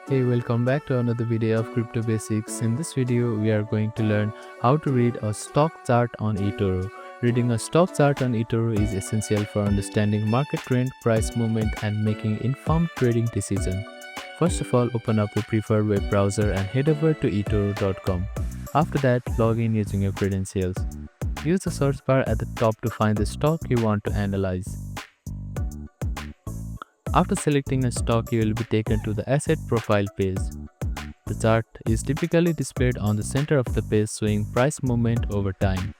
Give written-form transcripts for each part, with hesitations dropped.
Hey, welcome back to another video of Crypto Basics. In this video, we are going to learn how to read a stock chart on eToro. Reading a stock chart on eToro is essential for understanding market trend, price movement, and making informed trading decisions. First of all, open up your preferred web browser and head over to eToro.com. After that, log in using your credentials. Use the search bar at the top to find the stock you want to analyze. After selecting a stock, you will be taken to the asset profile page. The chart is typically displayed on the center of the page, showing price movement over time.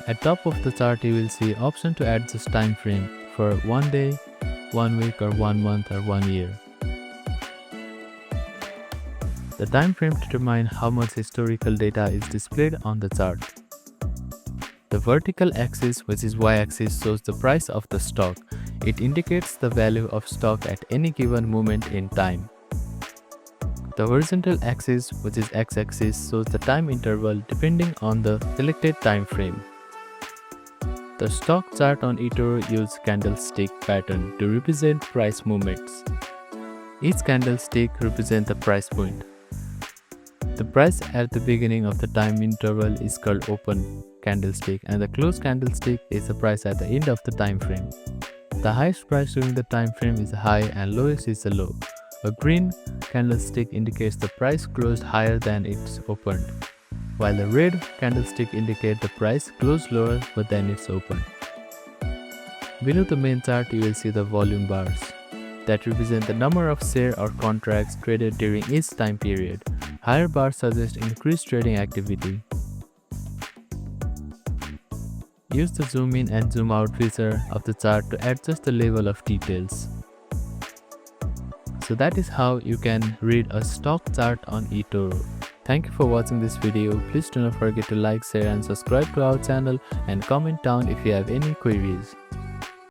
At top of the chart, you will see option to adjust time frame for 1 day, 1 week, or 1 month, or 1 year. The time frame determines how much historical data is displayed on the chart. The vertical axis, which is y-axis, shows the price of the stock. It indicates the value of stock at any given moment in time. The horizontal axis, which is x-axis, shows the time interval depending on the selected time frame. The stock chart on eToro uses candlestick pattern to represent price movements. Each candlestick represents the price point. The price at the beginning of the time interval is called open candlestick, and the closed candlestick is the price at the end of the time frame. The highest price during the time frame is high and lowest is the low. A green candlestick indicates the price closed higher than it's opened, while the red candlestick indicates the price closed lower than it's opened. Below the main chart, you will see the volume bars that represent the number of shares or contracts traded during each time period. Higher bars suggest increased trading activity. Use the zoom in and zoom out feature of the chart to adjust the level of details. So that is how you can read a stock chart on eToro. Thank you for watching this video. Please do not forget to like, share and subscribe to our channel, and comment down if you have any queries.